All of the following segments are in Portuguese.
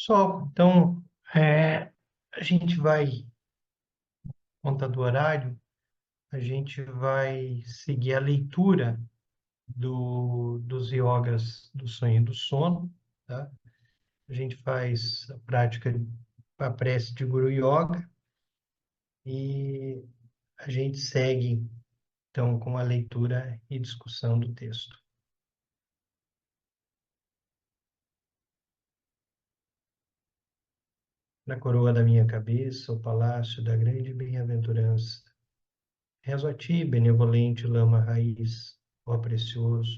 Pessoal, então, a gente vai, por conta do horário, a gente vai seguir a leitura dos yogas do sonho e do sono, tá? A gente faz a prática, a prece de Guru Yoga e a gente segue, então, com a leitura e discussão do texto. Na coroa da minha cabeça, o palácio da grande bem-aventurança. Rezo a ti, benevolente lama raiz, ó precioso.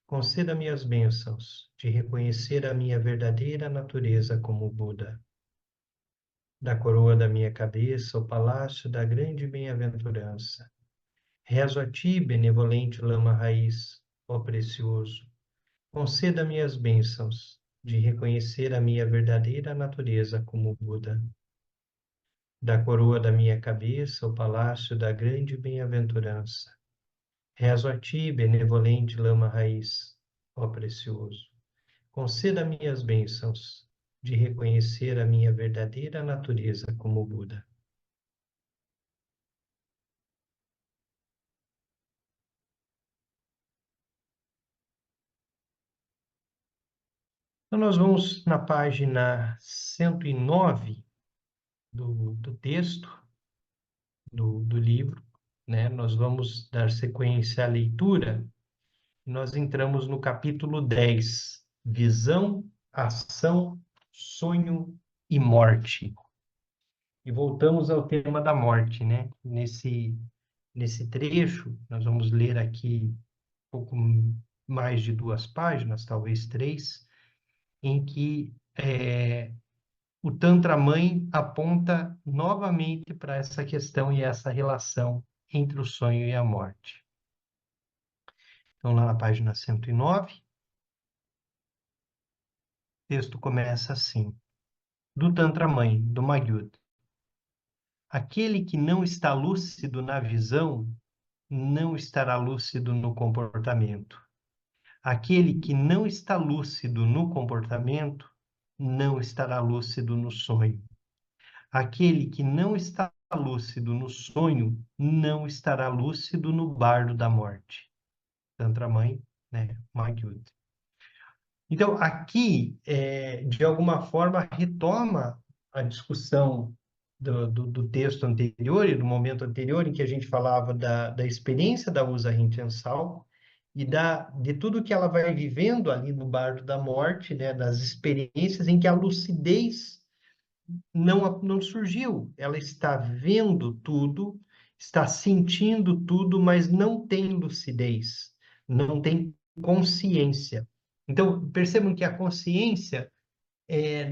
Conceda-me as bênçãos de reconhecer a minha verdadeira natureza como Buda. Da coroa da minha cabeça, o palácio da grande bem-aventurança. Rezo a ti, benevolente lama raiz, ó precioso. Conceda-me as bênçãos de reconhecer a minha verdadeira natureza como Buda. Da coroa da minha cabeça, o palácio da grande bem-aventurança. Rezo a ti, benevolente lama raiz, ó precioso. Conceda-me as bênçãos de reconhecer a minha verdadeira natureza como Buda. Então, nós vamos na página 109 do texto, do livro, né? Nós vamos dar sequência à leitura. Nós entramos no capítulo 10, Visão, Ação, Sonho e Morte. E voltamos ao tema da morte, né? Nesse trecho, nós vamos ler aqui pouco mais de 2 páginas, talvez 3, em que o Tantra Mãe aponta novamente para essa questão e essa relação entre o sonho e a morte. Então, lá na página 109, o texto começa assim: do Tantra Mãe, do Magyud. Aquele que não está lúcido na visão, não estará lúcido no comportamento. Aquele que não está lúcido no comportamento, não estará lúcido no sonho. Aquele que não está lúcido no sonho, não estará lúcido no bardo da morte. Tantra Mãe, né? Magyud. Então, aqui, de alguma forma, retoma a discussão do texto anterior e do momento anterior, em que a gente falava da experiência da Usa Rintiansal e de tudo que ela vai vivendo ali no bardo da morte, né? Das experiências em que a lucidez não surgiu. Ela está vendo tudo, está sentindo tudo, mas não tem lucidez, não tem consciência. Então, percebam que a consciência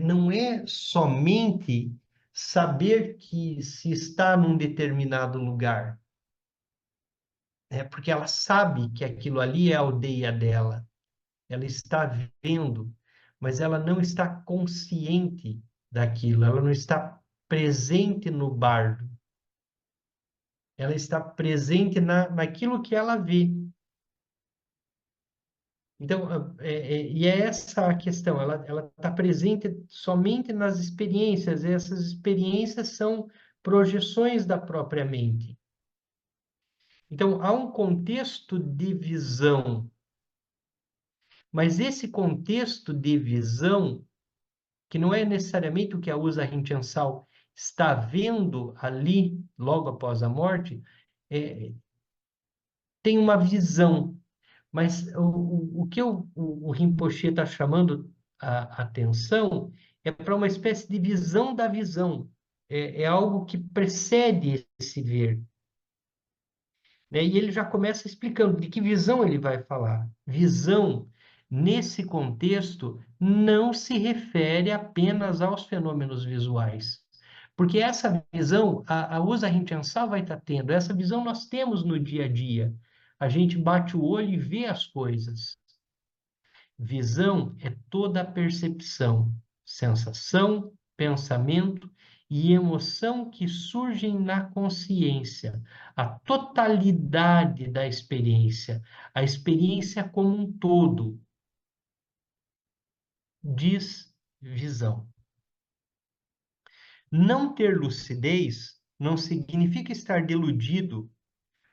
não é somente saber que se está num determinado lugar, porque ela sabe que aquilo ali é a aldeia dela, ela está vendo, mas ela não está consciente daquilo, ela não está presente no bardo, ela está presente naquilo que ela vê. Então, e é essa a questão, ela está presente somente nas experiências, e essas experiências são projeções da própria mente. Então, há um contexto de visão, mas esse contexto de visão, que não é necessariamente o que a Usa Rintiansal está vendo ali, logo após a morte, tem uma visão. Mas o que o Rinpoche está chamando a atenção é para uma espécie de visão da visão. É algo que precede esse ver. Né? E ele já começa explicando de que visão ele vai falar. Visão, nesse contexto, não se refere apenas aos fenômenos visuais. Porque essa visão, a Usa Rintiansá vai estar tendo, essa visão nós temos no dia a dia. A gente bate o olho e vê as coisas. Visão é toda a percepção, sensação, pensamento e emoção que surgem na consciência, a totalidade da experiência, a experiência como um todo, diz visão. Não ter lucidez não significa estar deludido,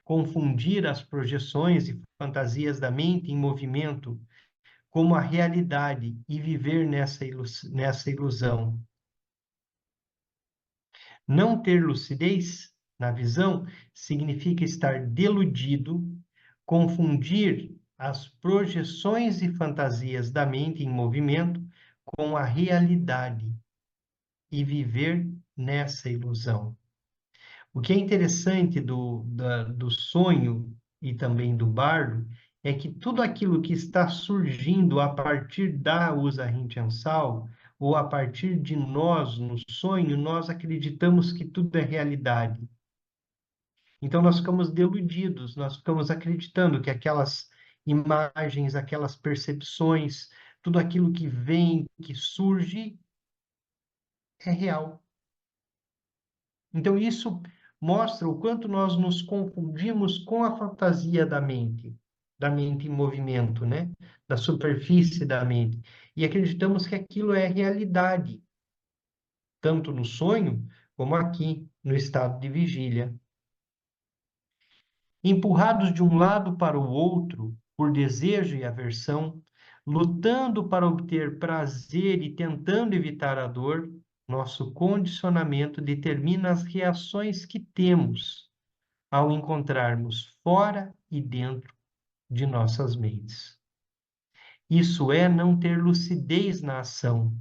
confundir as projeções e fantasias da mente em movimento como a realidade e viver nessa ilusão. Não ter lucidez na visão significa estar deludido, confundir as projeções e fantasias da mente em movimento com a realidade e viver nessa ilusão. O que é interessante do sonho e também do bardo é que tudo aquilo que está surgindo a partir da usa Rintiansal, ou a partir de nós no sonho, nós acreditamos que tudo é realidade. Então nós ficamos deludidos, nós ficamos acreditando que aquelas imagens, aquelas percepções, tudo aquilo que vem, que surge, é real. Então, isso mostra o quanto nós nos confundimos com a fantasia da mente em movimento, né? Da superfície da mente. E acreditamos que aquilo é realidade, tanto no sonho como aqui, no estado de vigília. Empurrados de um lado para o outro, por desejo e aversão, lutando para obter prazer e tentando evitar a dor, nosso condicionamento determina as reações que temos ao encontrarmos fora e dentro de nossas mentes. Isso é não ter lucidez na ação,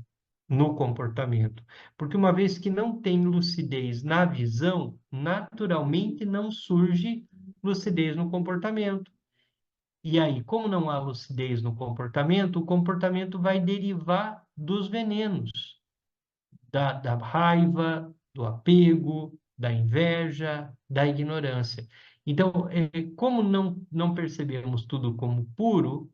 no comportamento. Porque uma vez que não tem lucidez na visão, naturalmente não surge lucidez no comportamento. E aí, como não há lucidez no comportamento, o comportamento vai derivar dos venenos, da raiva, do apego, da inveja, da ignorância. Então, como não percebemos tudo como puro,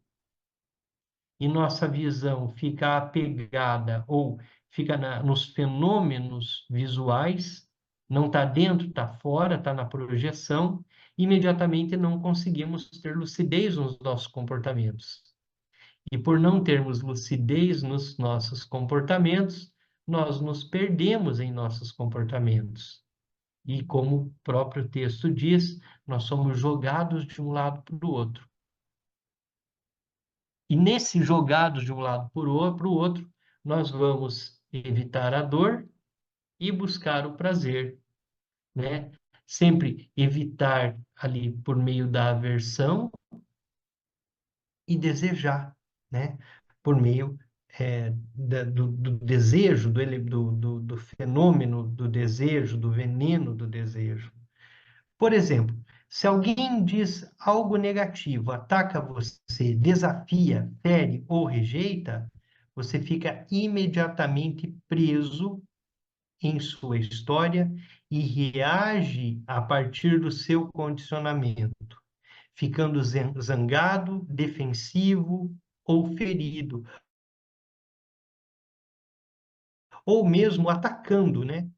e nossa visão fica apegada ou fica nos fenômenos visuais, não está dentro, está fora, está na projeção, imediatamente não conseguimos ter lucidez nos nossos comportamentos. E por não termos lucidez nos nossos comportamentos, nós nos perdemos em nossos comportamentos. E como o próprio texto diz, nós somos jogados de um lado para o outro. E nesse jogados de um lado para o outro, nós vamos evitar a dor e buscar o prazer, né? Sempre evitar ali por meio da aversão e desejar, né? Por meio do desejo, do fenômeno do desejo, do veneno do desejo. Por exemplo, se alguém diz algo negativo, ataca você, desafia, fere ou rejeita, você fica imediatamente preso em sua história e reage a partir do seu condicionamento, ficando zangado, defensivo ou ferido, ou mesmo atacando, né?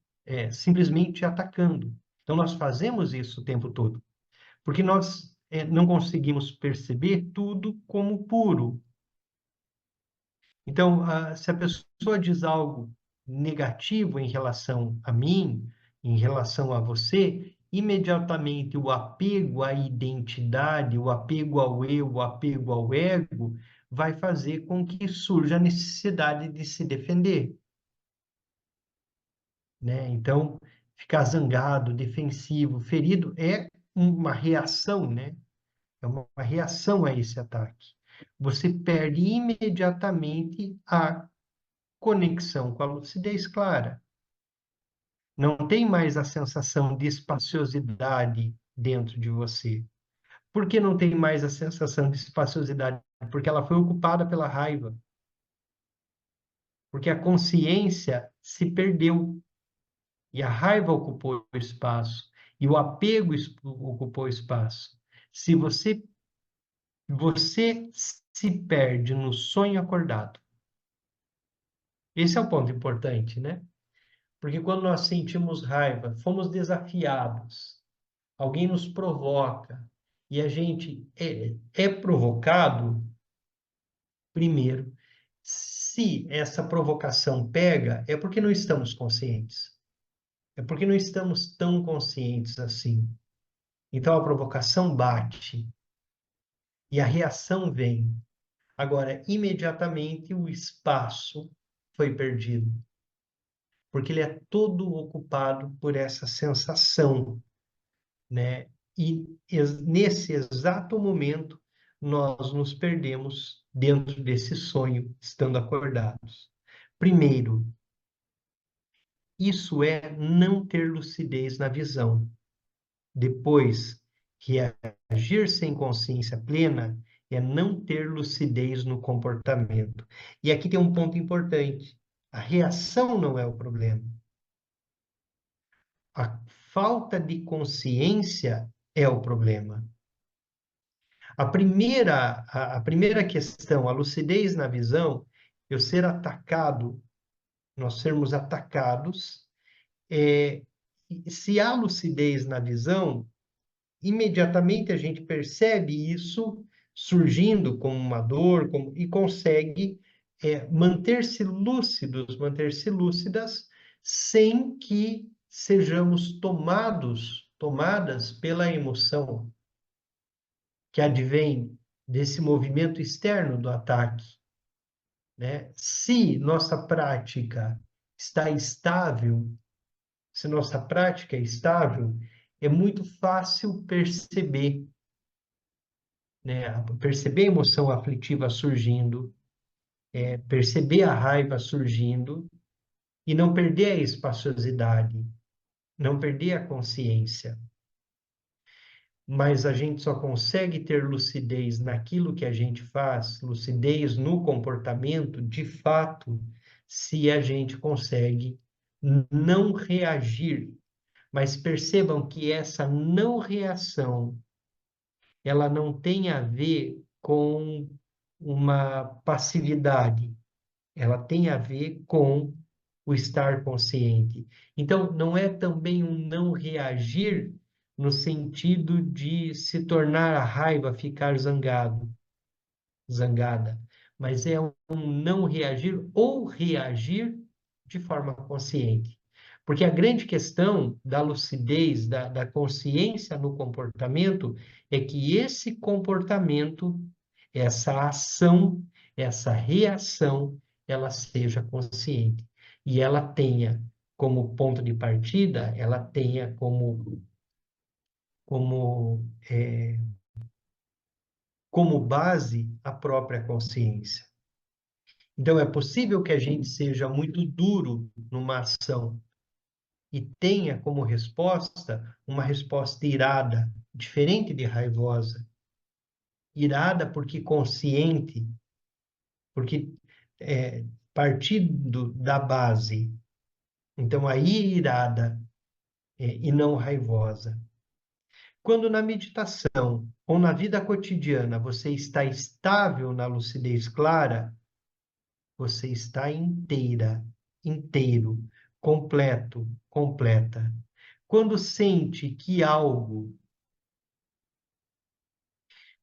Simplesmente atacando. Então, nós fazemos isso o tempo todo, porque nós não conseguimos perceber tudo como puro. Então, se a pessoa diz algo negativo em relação a mim, em relação a você, imediatamente o apego à identidade, o apego ao eu, o apego ao ego, vai fazer com que surja a necessidade de se defender, né? Então, ficar zangado, defensivo, ferido é uma reação, né? É uma reação a esse ataque. Você perde imediatamente a conexão com a lucidez clara. Não tem mais a sensação de espaciosidade dentro de você. Por que não tem mais a sensação de espaciosidade? Porque ela foi ocupada pela raiva. Porque a consciência se perdeu. E a raiva ocupou o espaço. E o apego ocupou o espaço. Se você se perde no sonho acordado. Esse é o ponto importante, né? Porque quando nós sentimos raiva, fomos desafiados, alguém nos provoca e a gente é provocado, primeiro, se essa provocação pega, é porque não estamos conscientes. É porque não estamos tão conscientes assim. Então a provocação bate e a reação vem. Agora, imediatamente o espaço foi perdido, porque ele é todo ocupado por essa sensação, né? E nesse exato momento nós nos perdemos dentro desse sonho, estando acordados. Primeiro, isso é não ter lucidez na visão. Depois, reagir sem consciência plena é não ter lucidez no comportamento. E aqui tem um ponto importante. A reação não é o problema. A falta de consciência é o problema. A primeira questão, a lucidez na visão, eu ser atacado, nós sermos atacados, é, se há lucidez na visão, imediatamente a gente percebe isso surgindo como uma dor e consegue manter-se lúcidos, manter-se lúcidas, sem que sejamos tomadas pela emoção que advém desse movimento externo do ataque, né? Se nossa prática está estável, se nossa prática é estável, é muito fácil perceber, né? Perceber a emoção aflitiva surgindo, perceber a raiva surgindo e não perder a espaciosidade, não perder a consciência. Mas a gente só consegue ter lucidez naquilo que a gente faz, lucidez no comportamento, de fato, se a gente consegue não reagir. Mas percebam que essa não reação, ela não tem a ver com uma passividade, ela tem a ver com o estar consciente. Então, não é também um não reagir no sentido de se tornar a raiva, ficar zangada, mas é um não reagir ou reagir de forma consciente. Porque a grande questão da lucidez, da consciência no comportamento, é que esse comportamento, essa ação, essa reação, ela seja consciente. E ela tenha como ponto de partida, ela tenha como base a própria consciência. Então, é possível que a gente seja muito duro numa ação e tenha como resposta uma resposta irada, diferente de raivosa. Irada porque consciente, porque partindo da base. Então, aí irada e não raivosa. Quando na meditação ou na vida cotidiana você está estável na lucidez clara, você está inteira, inteiro, completo, completa. Quando sente que algo,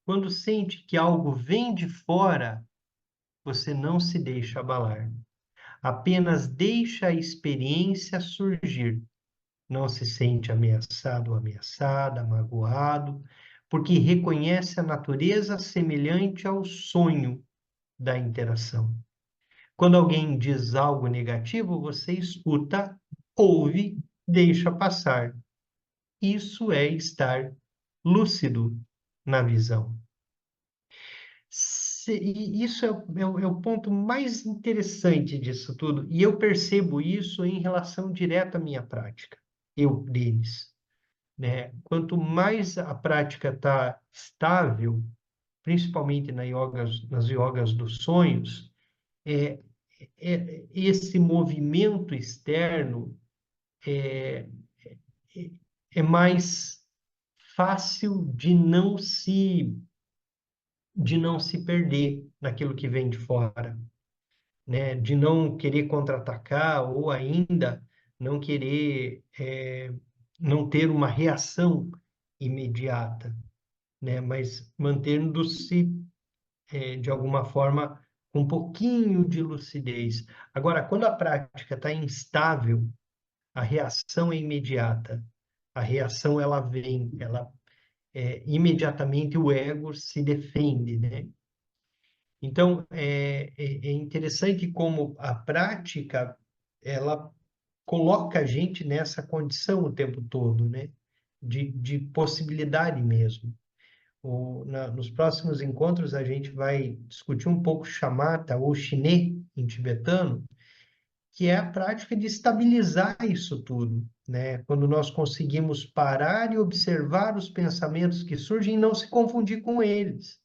quando sente que algo vem de fora, você não se deixa abalar. Apenas deixa a experiência surgir. Não se sente ameaçado ou ameaçada, magoado, porque reconhece a natureza semelhante ao sonho da interação. Quando alguém diz algo negativo, você escuta, ouve, deixa passar. Isso é estar lúcido na visão. Isso é o ponto mais interessante disso tudo, e eu percebo isso em relação direta à minha prática, Denis, né? Quanto mais a prática está estável, principalmente nas yogas dos sonhos, é, esse movimento externo é, é mais fácil de não se perder naquilo que vem de fora, né? De não querer contra-atacar ou ainda não querer não ter uma reação imediata, né? Mas mantendo-se de alguma forma com um pouquinho de lucidez. Agora, quando a prática está instável, a reação é imediata. A reação, ela vem, imediatamente o ego se defende, né? Então, é interessante como a prática, ela coloca a gente nessa condição o tempo todo, né? De possibilidade mesmo. Nos próximos encontros, a gente vai discutir um pouco chamata ou chinê em tibetano, que é a prática de estabilizar isso tudo, né? Quando nós conseguimos parar e observar os pensamentos que surgem e não se confundir com eles.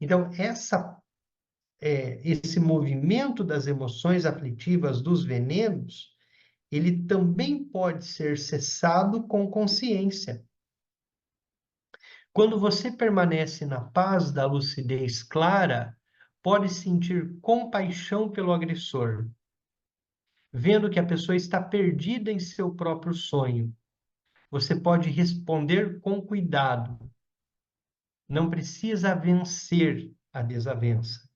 Então, esse movimento das emoções aflitivas, dos venenos, ele também pode ser cessado com consciência. Quando você permanece na paz da lucidez clara, pode sentir compaixão pelo agressor, vendo que a pessoa está perdida em seu próprio sonho. Você pode responder com cuidado. Não precisa vencer a desavença.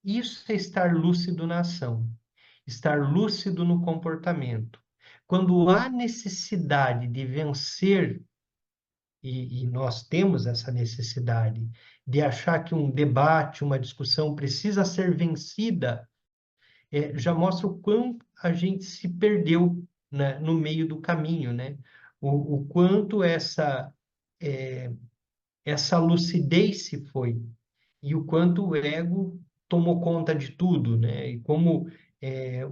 Isso é estar lúcido na ação, estar lúcido no comportamento. Quando há necessidade de vencer, e nós temos essa necessidade de achar que um debate, uma discussão precisa ser vencida, já mostra o quão a gente se perdeu, né, no meio do caminho, né? O quanto essa lucidez se foi e o quanto o ego tomou conta de tudo, né? E como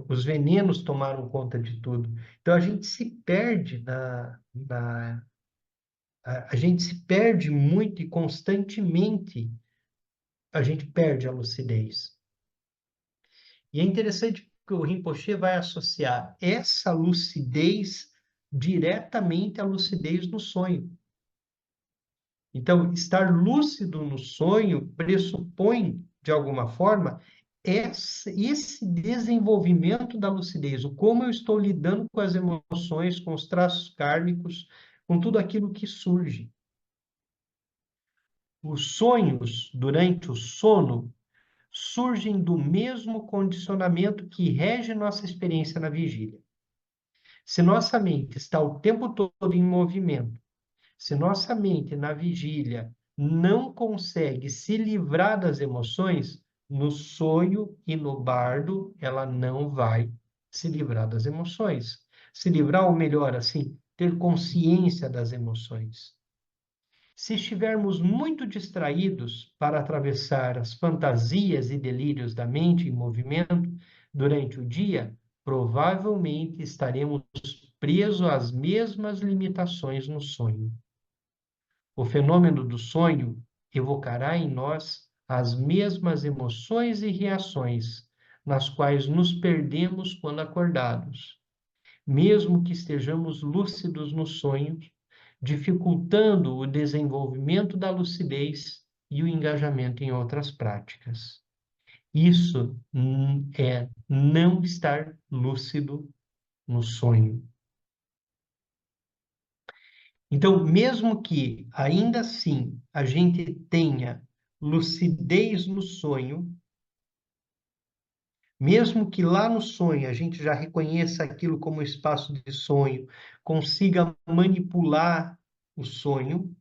os venenos tomaram conta de tudo. Então a gente se perde a gente se perde muito e constantemente a gente perde a lucidez. E é interessante que o Rinpoche vai associar essa lucidez diretamente à lucidez no sonho. Então, estar lúcido no sonho pressupõe, de alguma forma, esse desenvolvimento da lucidez, o como eu estou lidando com as emoções, com os traços kármicos, com tudo aquilo que surge. Os sonhos, durante o sono, surgem do mesmo condicionamento que rege nossa experiência na vigília. Se nossa mente está o tempo todo em movimento, se nossa mente na vigília não consegue se livrar das emoções, no sonho e no bardo, ela não vai se livrar das emoções. Se livrar, ou melhor, assim, ter consciência das emoções. Se estivermos muito distraídos para atravessar as fantasias e delírios da mente em movimento durante o dia, provavelmente estaremos presos às mesmas limitações no sonho. O fenômeno do sonho evocará em nós as mesmas emoções e reações nas quais nos perdemos quando acordados, mesmo que estejamos lúcidos no sonho, dificultando o desenvolvimento da lucidez e o engajamento em outras práticas. Isso é não estar lúcido no sonho. Então, mesmo que ainda assim a gente tenha lucidez no sonho, mesmo que lá no sonho a gente já reconheça aquilo como espaço de sonho, consiga manipular o sonho,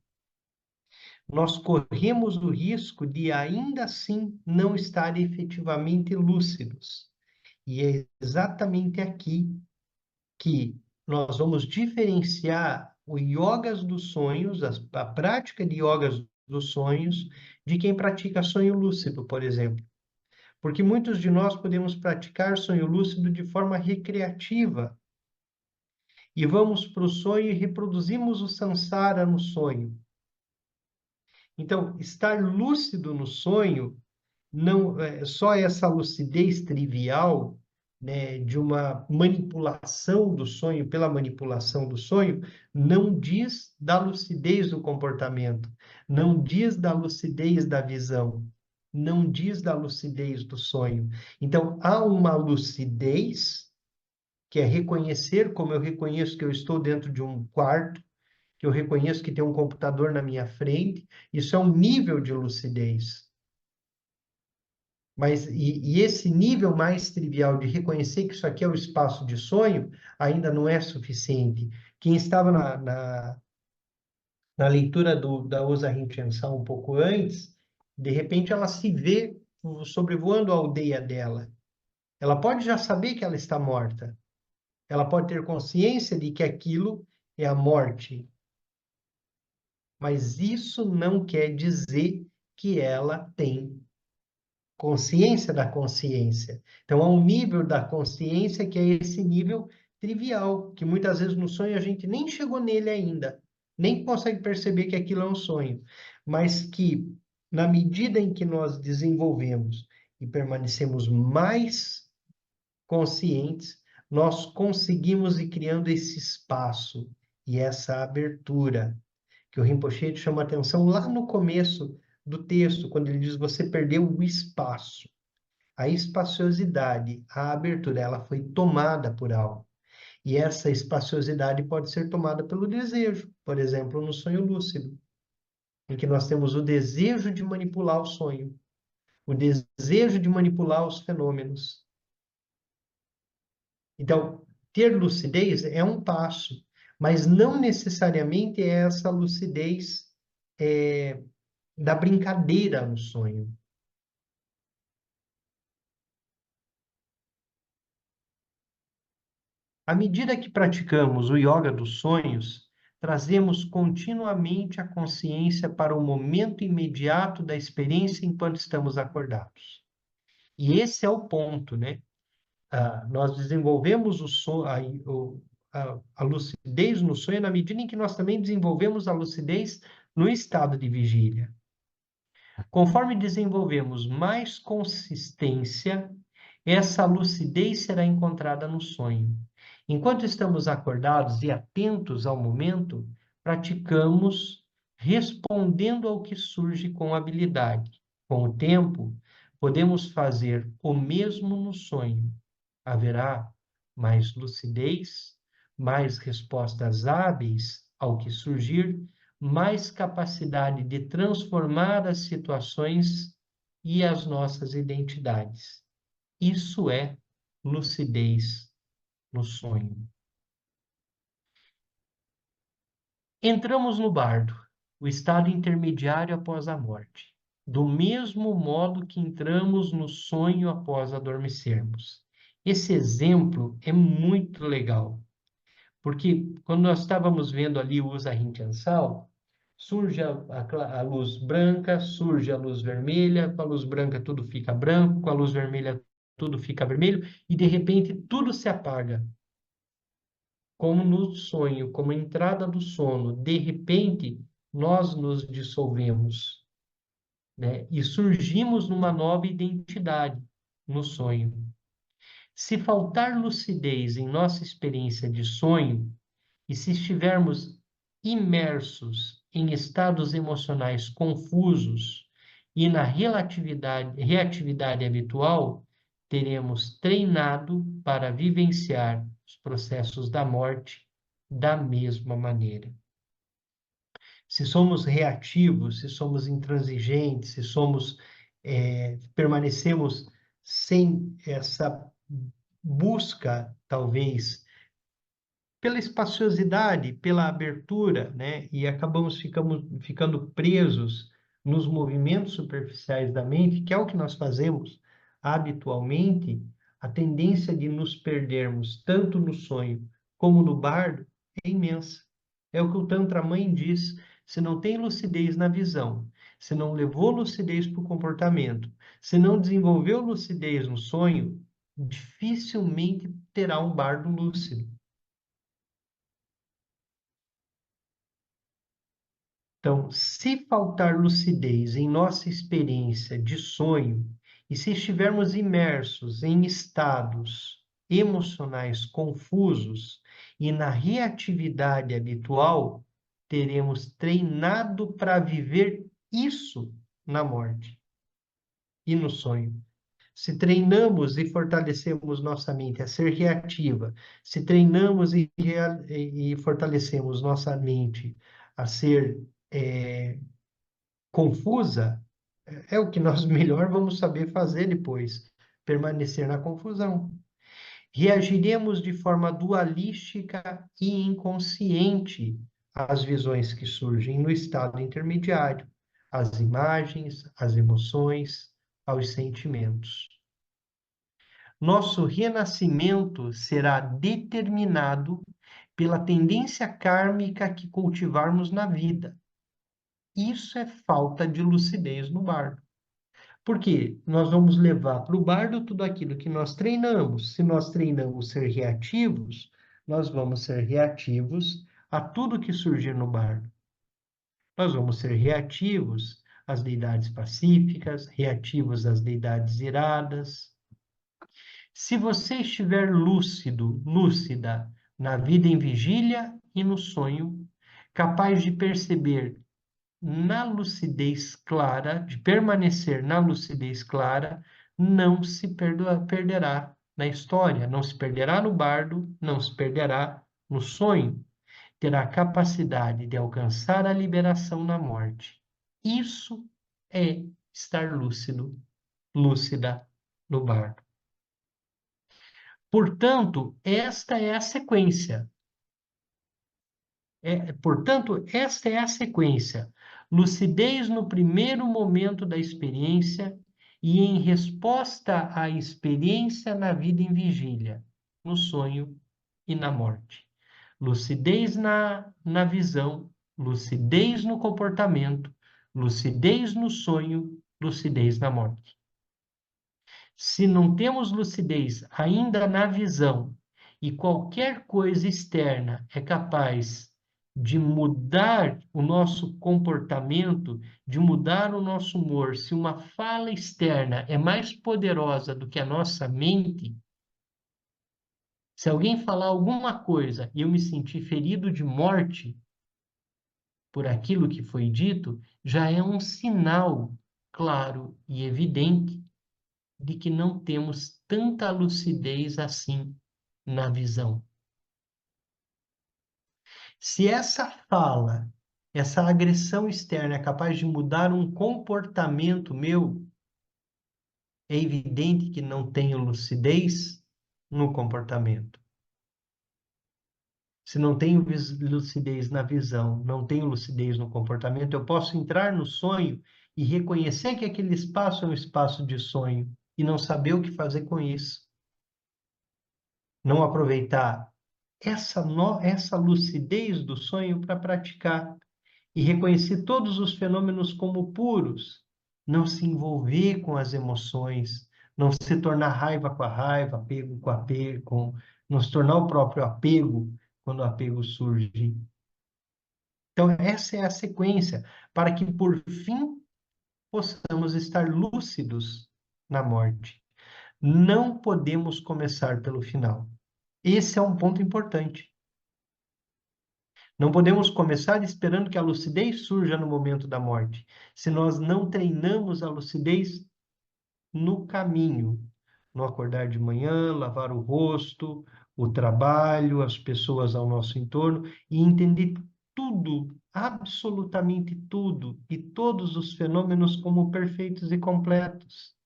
nós corremos o risco de ainda assim não estar efetivamente lúcidos. E é exatamente aqui que nós vamos diferenciar o yogas dos sonhos, a prática de yogas dos sonhos, de quem pratica sonho lúcido, por exemplo. Porque muitos de nós podemos praticar sonho lúcido de forma recreativa. E vamos para o sonho e reproduzimos o samsara no sonho. Então, estar lúcido no sonho não é só essa lucidez trivial, né, de uma manipulação do sonho pela manipulação do sonho, não diz da lucidez do comportamento, não diz da lucidez da visão, não diz da lucidez do sonho. Então, há uma lucidez que é reconhecer, como eu reconheço que eu estou dentro de um quarto, que eu reconheço que tem um computador na minha frente, isso é um nível de lucidez. Mas, e esse nível mais trivial de reconhecer que isso aqui é o espaço de sonho ainda não é suficiente. Quem estava na leitura da Osa Rinchen-san um pouco antes, de repente ela se vê sobrevoando a aldeia dela. Ela pode já saber que ela está morta. Ela pode ter consciência de que aquilo é a morte. Mas isso não quer dizer que ela tem consciência da consciência. Então, há um nível da consciência que é esse nível trivial, que muitas vezes no sonho a gente nem chegou nele ainda, nem consegue perceber que aquilo é um sonho, mas que, na medida em que nós desenvolvemos e permanecemos mais conscientes, nós conseguimos ir criando esse espaço e essa abertura, que o Rinpoche chama atenção lá no começo do texto, quando ele diz: você perdeu o espaço. A espaciosidade, a abertura, ela foi tomada por algo. E essa espaciosidade pode ser tomada pelo desejo, por exemplo, no sonho lúcido, em que nós temos o desejo de manipular o sonho, o desejo de manipular os fenômenos. Então, ter lucidez é um passo, mas não necessariamente é essa lucidez é, da brincadeira no sonho. À medida que praticamos o yoga dos sonhos, trazemos continuamente a consciência para o momento imediato da experiência enquanto estamos acordados. E esse é o ponto, né? Nós desenvolvemos a lucidez no sonho na medida em que nós também desenvolvemos a lucidez no estado de vigília. Conforme desenvolvemos mais consistência, essa lucidez será encontrada no sonho. Enquanto estamos acordados e atentos ao momento, praticamos respondendo ao que surge com habilidade. Com o tempo, podemos fazer o mesmo no sonho. Haverá mais lucidez, mais respostas hábeis ao que surgir, mais capacidade de transformar as situações e as nossas identidades. Isso é lucidez no sonho. Entramos no bardo, o estado intermediário após a morte, do mesmo modo que entramos no sonho após adormecermos. Esse exemplo é muito legal, porque quando nós estávamos vendo ali o Usa Rinchansal, surge a luz branca, surge a luz vermelha, com a luz branca tudo fica branco, com a luz vermelha tudo fica vermelho, e de repente tudo se apaga. Como no sonho, como entrada do sono, de repente nós nos dissolvemos, né? E surgimos numa nova identidade no sonho. Se faltar lucidez em nossa experiência de sonho, e se estivermos imersos em estados emocionais confusos e na reatividade habitual, teremos treinado para vivenciar os processos da morte da mesma maneira. Se somos reativos, se somos intransigentes, se somos permanecemos sem essa busca, talvez, pela espaciosidade, pela abertura, né? E acabamos ficando presos nos movimentos superficiais da mente, que é o que nós fazemos habitualmente. A tendência de nos perdermos tanto no sonho como no bardo é imensa. É o que o Tantra Mãe diz: se não tem lucidez na visão, se não levou lucidez para o comportamento, se não desenvolveu lucidez no sonho, dificilmente terá um bardo lúcido. Então, se faltar lucidez em nossa experiência de sonho, e se estivermos imersos em estados emocionais confusos e na reatividade habitual, teremos treinado para viver isso na morte e no sonho. Se treinamos e fortalecemos nossa mente a ser reativa, se treinamos e fortalecemos nossa mente a ser confusa, É o que nós melhor vamos saber fazer depois, permanecer na confusão. Reagiremos de forma dualística e inconsciente às visões que surgem no estado intermediário, às imagens, às emoções, aos sentimentos. Nosso renascimento será determinado pela tendência kármica que cultivarmos na vida. Isso é falta de lucidez no bardo. Porque nós vamos levar para o bardo tudo aquilo que nós treinamos. Se nós treinamos ser reativos, nós vamos ser reativos a tudo que surgir no bardo. Nós vamos ser reativos às deidades pacíficas, reativos às deidades iradas. Se você estiver lúcido, lúcida, na vida em vigília e no sonho, capaz de perceber na lucidez clara, de permanecer na lucidez clara, não se perderá na história, não se perderá no bardo, não se perderá no sonho. Terá capacidade de alcançar a liberação na morte. Isso é estar lúcido, lúcida no bardo. Portanto, esta é a sequência. Portanto, esta é a sequência. Lucidez no primeiro momento da experiência e em resposta à experiência na vida em vigília, no sonho e na morte. Lucidez na visão, lucidez no comportamento, lucidez no sonho, lucidez na morte. Se não temos lucidez ainda na visão e qualquer coisa externa é capaz de mudar o nosso comportamento, de mudar o nosso humor, se uma fala externa é mais poderosa do que a nossa mente, se alguém falar alguma coisa e eu me sentir ferido de morte por aquilo que foi dito, já é um sinal claro e evidente de que não temos tanta lucidez assim na visão. Se essa fala, essa agressão externa é capaz de mudar um comportamento meu, é evidente que não tenho lucidez no comportamento. Se não tenho lucidez na visão, não tenho lucidez no comportamento, eu posso entrar no sonho e reconhecer que aquele espaço é um espaço de sonho e não saber o que fazer com isso. Não aproveitar essa lucidez do sonho para praticar e reconhecer todos os fenômenos como puros, não se envolver com as emoções, não se tornar raiva com a raiva, apego com apego, não se tornar o próprio apego quando o apego surge. Então, essa é a sequência, para que, por fim, possamos estar lúcidos na morte. Não podemos começar pelo final. Esse é um ponto importante. Não podemos começar esperando que a lucidez surja no momento da morte, se nós não treinamos a lucidez no caminho, no acordar de manhã, lavar o rosto, o trabalho, as pessoas ao nosso entorno e entender tudo, absolutamente tudo, e todos os fenômenos como perfeitos e completos.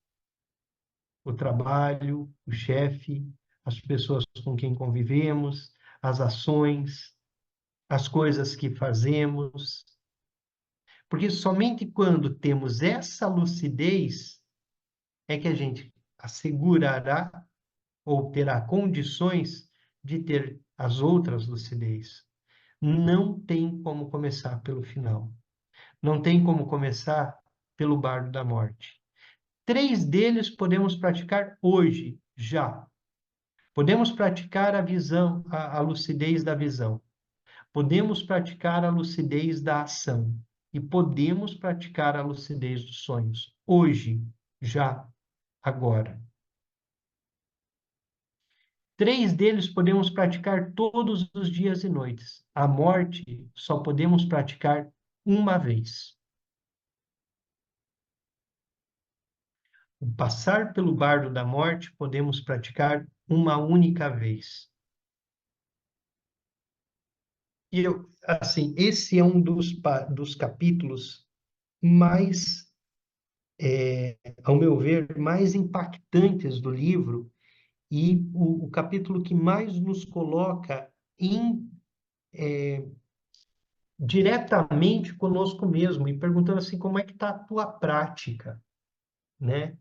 O trabalho, o chefe, as pessoas com quem convivemos, as ações, as coisas que fazemos. Porque somente quando temos essa lucidez é que a gente assegurará ou terá condições de ter as outras lucidez. Não tem como começar pelo final. Não tem como começar pelo bardo da morte. 3 deles podemos praticar hoje, já. Podemos praticar a visão, a lucidez da visão. Podemos praticar a lucidez da ação e podemos praticar a lucidez dos sonhos, hoje, já, agora. 3 deles podemos praticar todos os dias e noites. A morte só podemos praticar uma vez. O passar pelo bardo da morte podemos praticar uma única vez. E assim, esse é um dos capítulos mais ao meu ver, mais impactantes do livro e o capítulo que mais nos coloca diretamente conosco mesmo e perguntando assim, como é que está a tua prática, né?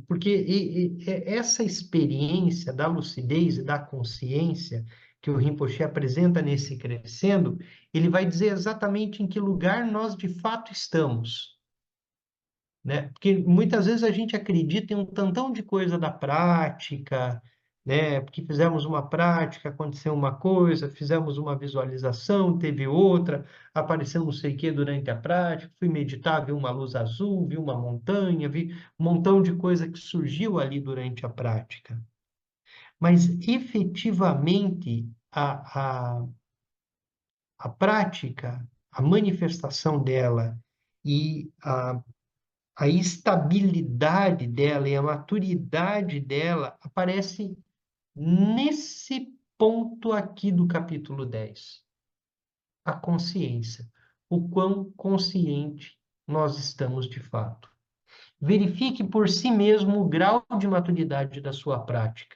Porque essa experiência da lucidez e da consciência que o Rinpoche apresenta nesse crescendo, ele vai dizer exatamente em que lugar nós de fato estamos, né? Porque muitas vezes a gente acredita em um tantão de coisa da prática, né? Porque fizemos uma prática, aconteceu uma coisa, fizemos uma visualização, teve outra, apareceu não sei o que durante a prática, fui meditar, vi uma luz azul, vi uma montanha, vi um montão de coisa que surgiu ali durante a prática. Mas efetivamente a prática, a manifestação dela e a estabilidade dela e a maturidade dela aparece nesse ponto aqui do capítulo 10. A consciência. O quão consciente nós estamos de fato. Verifique por si mesmo o grau de maturidade da sua prática.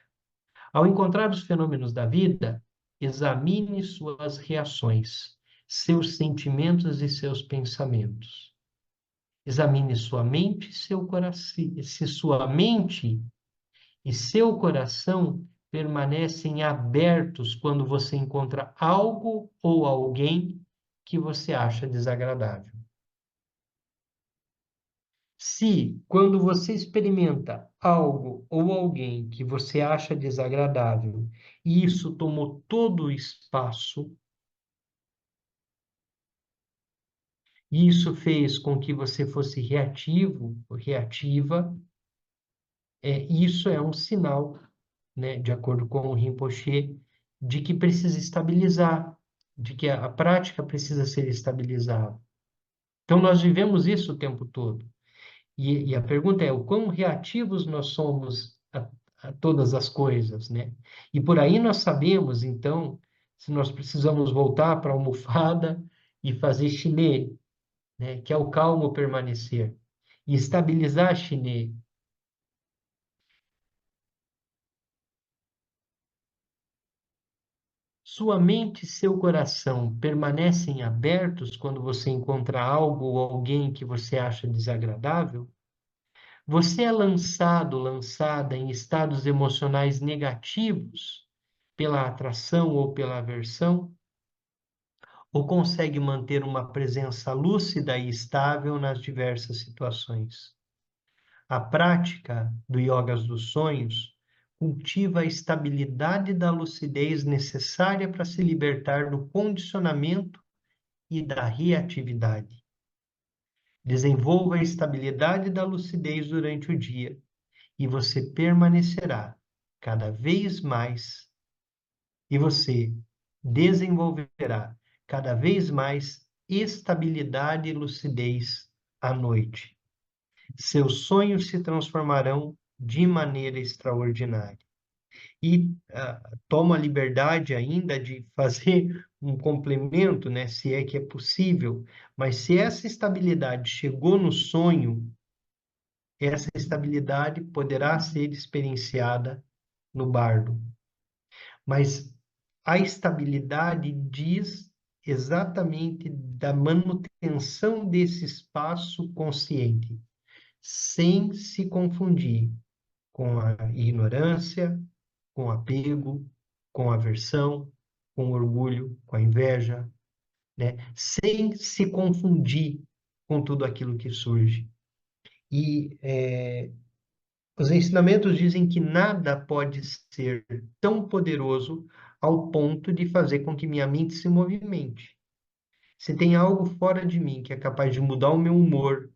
Ao encontrar os fenômenos da vida, examine suas reações, seus sentimentos e seus pensamentos. Examine sua mente e seu coração. Se sua mente e seu coração permanecem abertos quando você encontra algo ou alguém que você acha desagradável. Se, quando você experimenta algo ou alguém que você acha desagradável, e isso tomou todo o espaço, e isso fez com que você fosse reativo ou reativa, isso é um sinal, né, de acordo com o Rinpoche, de que precisa estabilizar, de que a prática precisa ser estabilizada. Então, nós vivemos isso o tempo todo. E a pergunta é, o quão reativos nós somos a todas as coisas, né? E por aí nós sabemos, então, se nós precisamos voltar para a almofada e fazer chinê, né, que é o calmo permanecer, e estabilizar chinê. Sua mente e seu coração permanecem abertos quando você encontra algo ou alguém que você acha desagradável? Você é lançado, lançada em estados emocionais negativos pela atração ou pela aversão? Ou consegue manter uma presença lúcida e estável nas diversas situações? A prática do Yogas dos Sonhos cultiva a estabilidade da lucidez necessária para se libertar do condicionamento e da reatividade. Desenvolva a estabilidade da lucidez durante o dia e você permanecerá cada vez mais e você desenvolverá cada vez mais estabilidade e lucidez à noite. Seus sonhos se transformarão de maneira extraordinária. E toma a liberdade ainda de fazer um complemento, né, se é que é possível, mas se essa estabilidade chegou no sonho, essa estabilidade poderá ser experienciada no bardo. Mas a estabilidade diz exatamente da manutenção desse espaço consciente, sem se confundir com a ignorância, com o apego, com a aversão, com o orgulho, com a inveja, né? Sem se confundir com tudo aquilo que surge. E os ensinamentos dizem que nada pode ser tão poderoso ao ponto de fazer com que minha mente se movimente. Se tem algo fora de mim que é capaz de mudar o meu humor,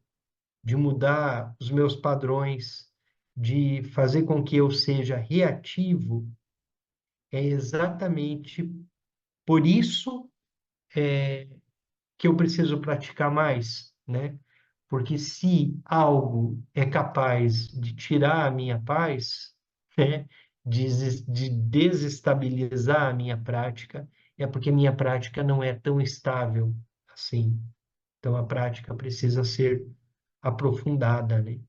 de mudar os meus padrões, de fazer com que eu seja reativo, é exatamente por isso que eu preciso praticar mais, né? Porque se algo é capaz de tirar a minha paz, né? De desestabilizar a minha prática, é porque minha prática não é tão estável assim. Então a prática precisa ser aprofundada, né?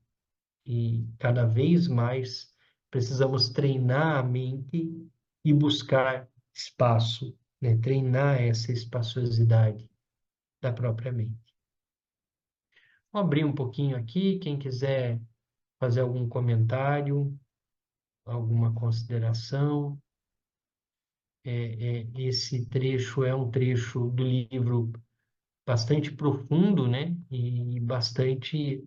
E cada vez mais precisamos treinar a mente e buscar espaço, né? Treinar essa espaciosidade da própria mente. Vou abrir um pouquinho aqui, quem quiser fazer algum comentário, alguma consideração. Esse trecho é um trecho do livro bastante profundo, né? E bastante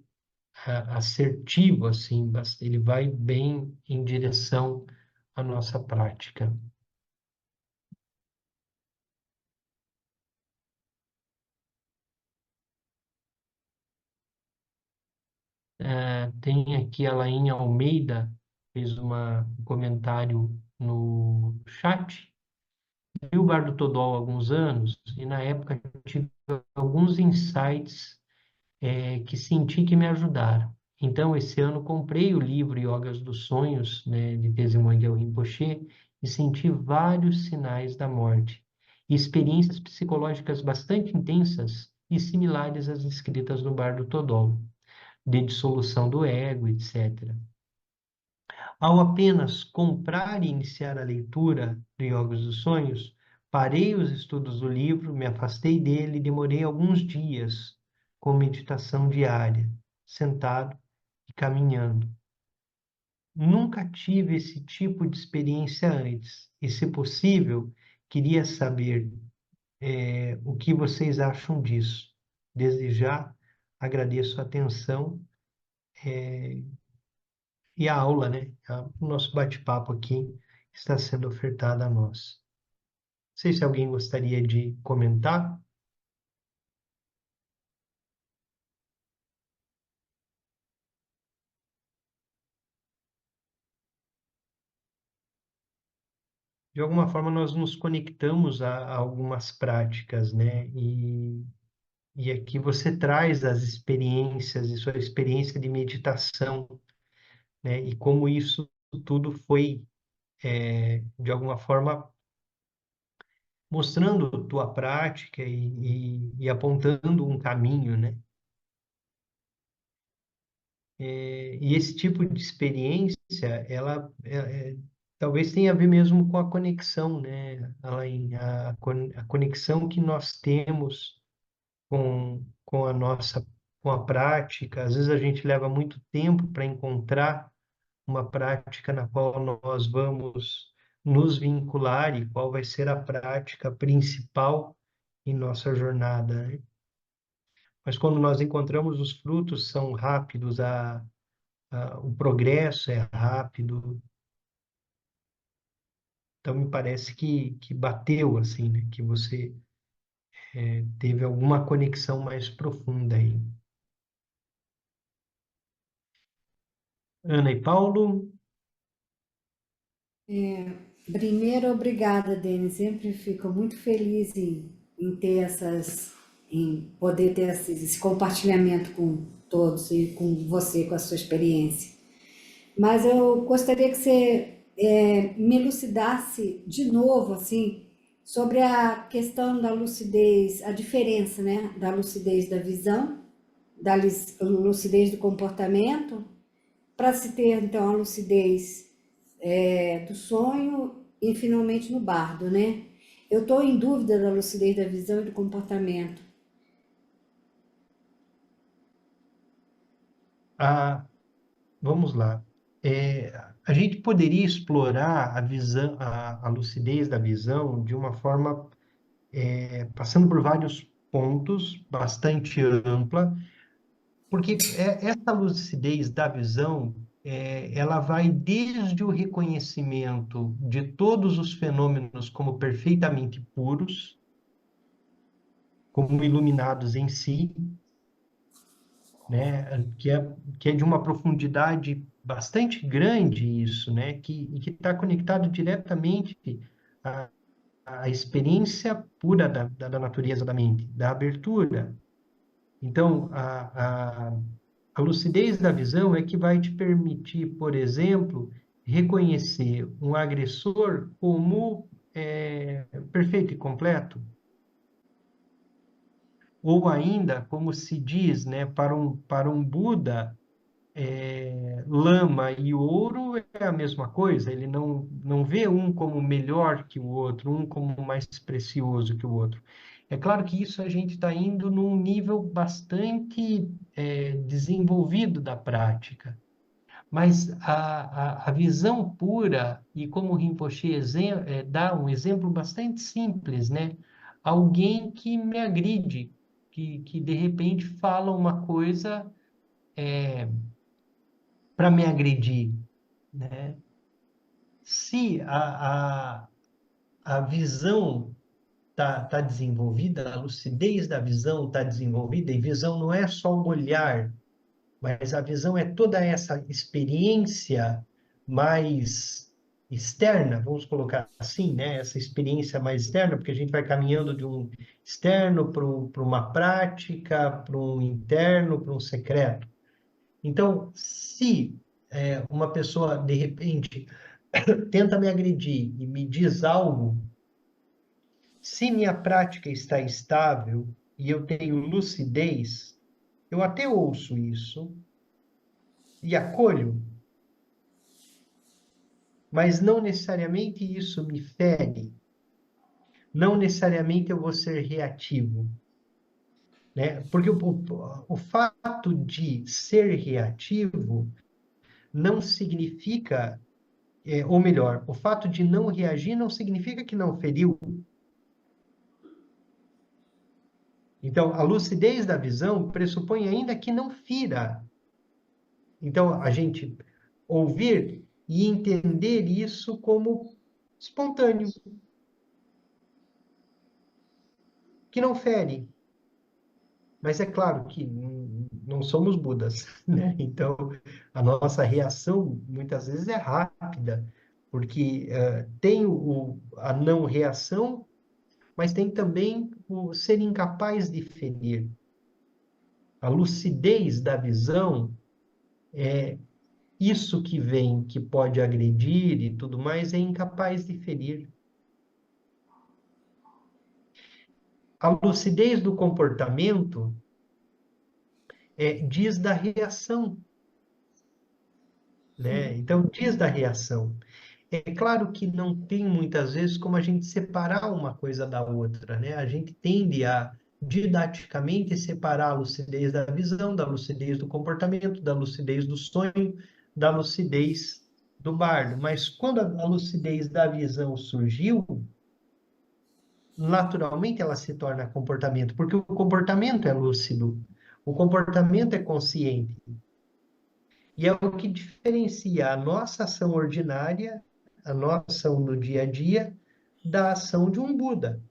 assertivo, assim, ele vai bem em direção à nossa prática. Tem aqui a Lainha Almeida, fez um comentário no chat. Vi o Bar do Todol há alguns anos e na época tive alguns insights que senti que me ajudaram. Então, esse ano comprei o livro Yogas dos Sonhos, né, de Tenzin Rinpoche, e senti vários sinais da morte, e experiências psicológicas bastante intensas e similares às escritas no Bar do Todol, de dissolução do ego, etc. Ao apenas comprar e iniciar a leitura do Yogas dos Sonhos, parei os estudos do livro, me afastei dele e demorei alguns dias com meditação diária, sentado e caminhando. Nunca tive esse tipo de experiência antes e, se possível, queria saber o que vocês acham disso. Desde já, agradeço a atenção e a aula, né? O nosso bate-papo aqui está sendo ofertado a nós. Não sei se alguém gostaria de comentar. De alguma forma, nós nos conectamos a algumas práticas, né? E aqui você traz as experiências e sua experiência de meditação, né? E como isso tudo foi, de alguma forma, mostrando tua prática e apontando um caminho, né? E esse tipo de experiência, ela talvez tenha a ver mesmo com a conexão, né, Alain? A conexão que nós temos com a nossa, com a prática. Às vezes a gente leva muito tempo para encontrar uma prática na qual nós vamos nos vincular e qual vai ser a prática principal em nossa jornada, né? Mas quando nós encontramos os frutos, são rápidos, o progresso é rápido. Então, me parece que bateu, assim, né? Que você teve alguma conexão mais profunda aí. Ana e Paulo, Primeiro, obrigada, Denis. Sempre fico muito feliz em ter em poder ter esse compartilhamento com todos e com você, com a sua experiência. Mas eu gostaria que você me elucidasse de novo, assim, sobre a questão da lucidez, a diferença, né, da lucidez da visão, da lucidez do comportamento, para se ter, então, a lucidez do sonho e finalmente no bardo, né? Eu estou em dúvida da lucidez da visão e do comportamento. a, vamos lá. É, a gente poderia explorar a visão, a lucidez da visão de uma forma, passando por vários pontos, bastante ampla, porque essa lucidez da visão, ela vai desde o reconhecimento de todos os fenômenos como perfeitamente puros, como iluminados em si, né? Que é de uma profundidade bastante grande isso, né? Que está conectado diretamente à, à experiência pura da natureza da mente, da abertura. Então, a lucidez da visão é que vai te permitir, por exemplo, reconhecer um agressor como perfeito e completo, Ou ainda, como se diz, né, para um Buda, lama e ouro é a mesma coisa, ele não vê um como melhor que o outro, um como mais precioso que o outro. É claro que isso a gente está indo num nível bastante desenvolvido da prática, mas a visão pura, e como o Rinpoche dá um exemplo bastante simples, né? Alguém que me agride, que de repente fala uma coisa para me agredir, né? Se a visão tá desenvolvida, a lucidez da visão está desenvolvida, e visão não é só o olhar, mas a visão é toda essa experiência mais externa, vamos colocar assim, né? Essa experiência mais externa, porque a gente vai caminhando de um externo para uma prática, para um interno, para um secreto. Então, se uma pessoa, de repente, tenta me agredir e me diz algo, se minha prática está estável e eu tenho lucidez, eu até ouço isso e acolho, mas não necessariamente isso me fere, não necessariamente eu vou ser reativo, né? Porque o fato de ser reativo não significa, ou melhor, o fato de não reagir não significa que não feriu. Então, a lucidez da visão pressupõe ainda que não fira. Então, a gente ouvir e entender isso como espontâneo, que não fere. Mas é claro que não somos Budas, né? Então, a nossa reação muitas vezes é rápida, porque tem a não reação, mas tem também o ser incapaz de ferir. A lucidez da visão é isso que vem, que pode agredir e tudo mais, é incapaz de ferir. A lucidez do comportamento diz da reação, né? Então, diz da reação. É claro que não tem muitas vezes como a gente separar uma coisa da outra, né? A gente tende a didaticamente separar a lucidez da visão, da lucidez do comportamento, da lucidez do sonho, da lucidez do bardo. Mas quando a lucidez da visão surgiu, naturalmente ela se torna comportamento, porque o comportamento é lúcido, o comportamento é consciente. E é o que diferencia a nossa ação ordinária, a nossa ação no dia a dia, da ação de um Buda.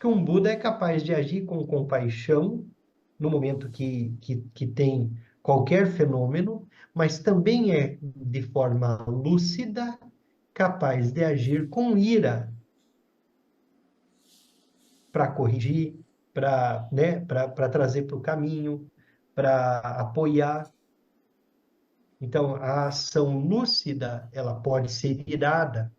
Que um Buda é capaz de agir com compaixão no momento que tem qualquer fenômeno, mas também é, de forma lúcida, capaz de agir com ira para corrigir, para, né, para trazer para o caminho, para apoiar. Então, a ação lúcida, ela pode ser irada,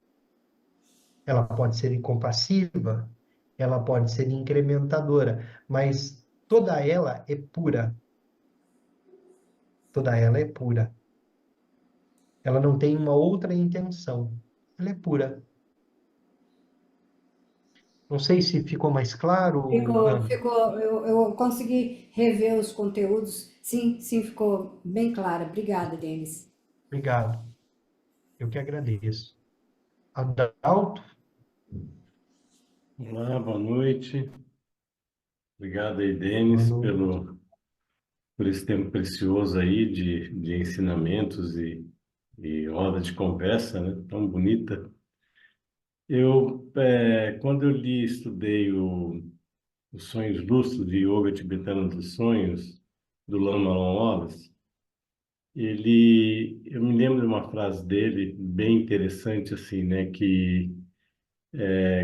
ela pode ser incompassiva, ela pode ser incrementadora, mas toda ela é pura. Toda ela é pura. Ela não tem uma outra intenção. Ela é pura. Não sei se ficou mais claro, Ana. Eu consegui rever os conteúdos. Sim, sim, ficou bem clara. Obrigada, Denis. Obrigado. Eu que agradeço. Adalto, Olá, boa noite. Obrigado aí, boa Denis, noite. por esse tempo precioso aí de ensinamentos e roda de conversa, né? Tão bonita. Quando eu estudei os Sonhos Lúcidos de Yoga Tibetano dos Sonhos, do Lama Wallace, eu me lembro de uma frase dele bem interessante, assim, né? Que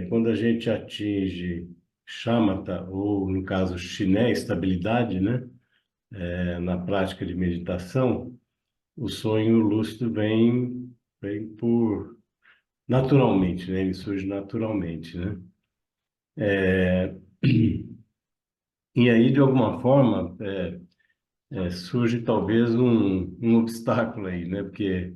quando a gente atinge shamatha, ou no caso chiné, estabilidade, né? Na prática de meditação, o sonho lúcido vem por naturalmente, né? Ele surge naturalmente, né? E aí, de alguma forma, surge talvez um obstáculo aí, né? Porque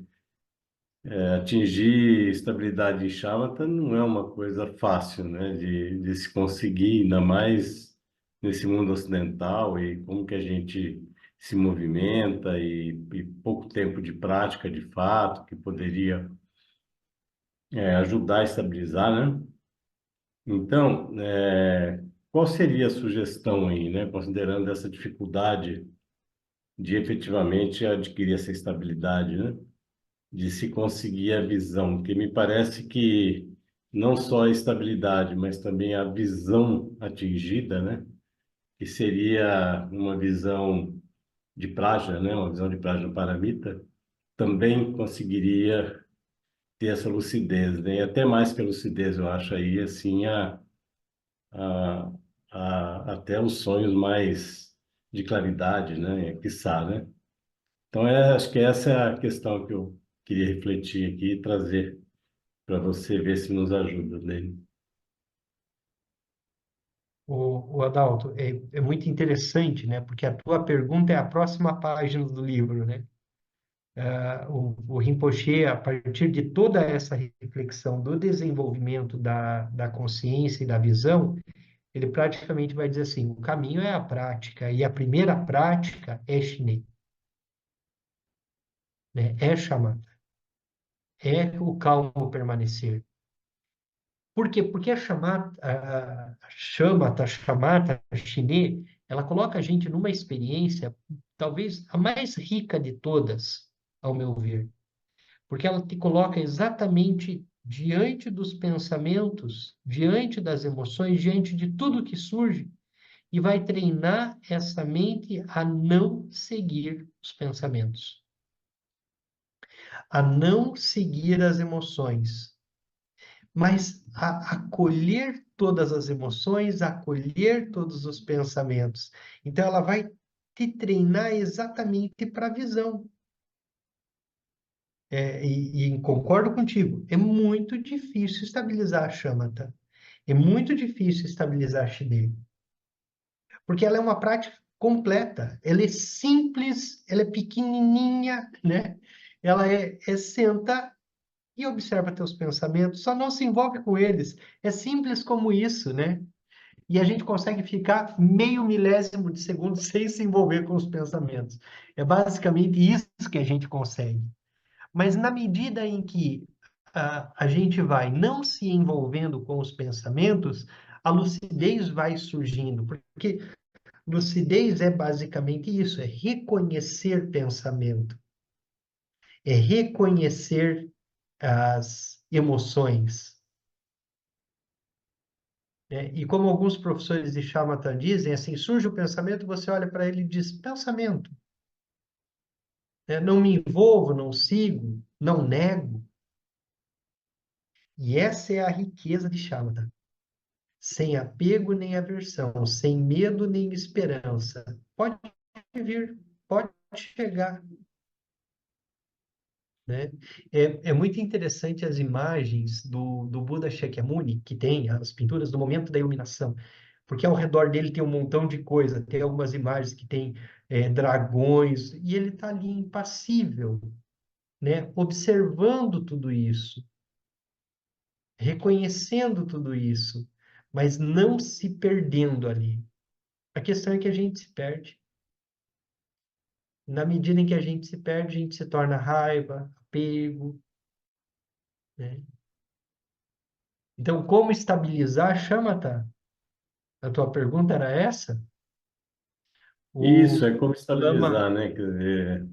atingir estabilidade em Shavata não é uma coisa fácil, né? De se conseguir, ainda mais nesse mundo ocidental e como que a gente se movimenta e pouco tempo de prática de fato, que poderia ajudar a estabilizar, né? Então, qual seria a sugestão aí, né? Considerando essa dificuldade de efetivamente adquirir essa estabilidade, né? De se conseguir a visão, que me parece que não só a estabilidade, mas também a visão atingida, né? Que seria uma visão de praja, né? Uma visão de praja paramita, também conseguiria ter essa lucidez, né? E até mais que a lucidez, eu acho aí, assim, a, até os sonhos mais de claridade, né? Quiçá, né? Então, acho que essa é a questão que eu queria refletir aqui e trazer para você ver se nos ajuda, né? O Adalto, é muito interessante, né? Porque a tua pergunta é a próxima página do livro, né? O Rinpoche, a partir de toda essa reflexão do desenvolvimento da consciência e da visão, ele praticamente vai dizer assim: o caminho é a prática, e a primeira prática é Shine, né? É chamar, é o calmo permanecer. Por quê? Porque a chamata, a Shine, ela coloca a gente numa experiência, talvez a mais rica de todas, ao meu ver. Porque ela te coloca exatamente diante dos pensamentos, diante das emoções, diante de tudo que surge, e vai treinar essa mente a não seguir os pensamentos, a não seguir as emoções, mas a acolher todas as emoções, acolher todos os pensamentos. Então, ela vai te treinar exatamente para a visão. E concordo contigo, é muito difícil estabilizar a chamata. É muito difícil estabilizar a Shide, porque ela é uma prática completa. Ela é simples, ela é pequenininha, né? Ela é senta e observa teus pensamentos, só não se envolve com eles. É simples como isso, né? E a gente consegue ficar meio milésimo de segundo sem se envolver com os pensamentos. É basicamente isso que a gente consegue. Mas na medida em que a gente vai não se envolvendo com os pensamentos, a lucidez vai surgindo, porque lucidez é basicamente isso, é reconhecer pensamento, é reconhecer as emoções, né? E como alguns professores de Shamatha dizem, assim, surge o pensamento, você olha para ele e diz, pensamento, né? Não me envolvo, não sigo, não nego. E essa é a riqueza de Shamatha. Sem apego nem aversão, sem medo nem esperança. Pode vir, pode chegar, né? É muito interessante as imagens do Buda Shakyamuni, que tem as pinturas do momento da iluminação, porque ao redor dele tem um montão de coisa, tem algumas imagens que tem dragões, e ele está ali impassível, né? Observando tudo isso, reconhecendo tudo isso, mas não se perdendo ali. A questão é que a gente se perde. Na medida em que a gente se perde, a gente se torna raiva, apego, né? Então, como estabilizar a chamata? A tua pergunta era essa? O Isso, é como Lama, estabilizar, né? Quer dizer,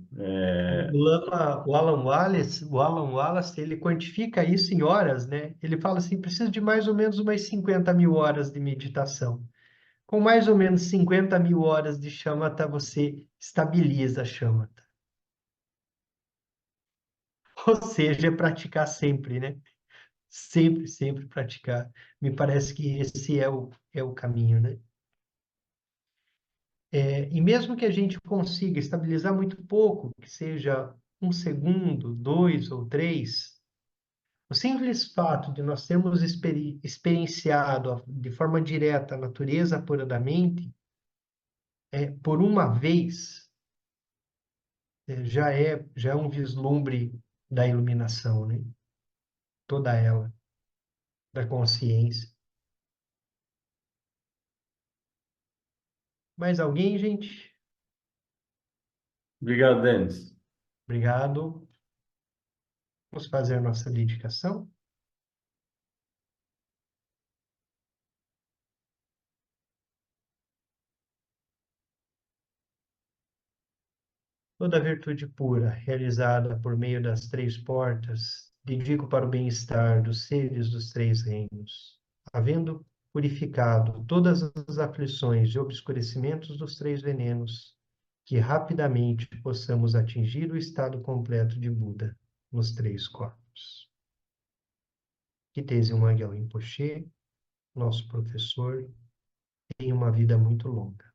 o Alan Wallace, ele quantifica isso em horas, né? Ele fala assim, precisa de mais ou menos umas 50 mil horas de meditação. Com mais ou menos 50 mil horas de chamata, você estabiliza a chamata. Ou seja, é praticar sempre, né? Sempre, sempre praticar. Me parece que esse é o caminho, né? E mesmo que a gente consiga estabilizar muito pouco, que seja um segundo, dois ou três, o simples fato de nós termos experienciado de forma direta a natureza pura da mente, por uma vez, já é um vislumbre da iluminação, né? Toda ela, da consciência. Mais alguém, gente? Obrigado, Denis. Obrigado. Vamos fazer a nossa dedicação. Toda virtude pura, realizada por meio das três portas, dedico para o bem-estar dos seres dos três reinos, havendo purificado todas as aflições e obscurecimentos dos três venenos, que rapidamente possamos atingir o estado completo de Buda nos três corpos. Que Teze Wangyal Rinpoche, nosso professor, tenha uma vida muito longa.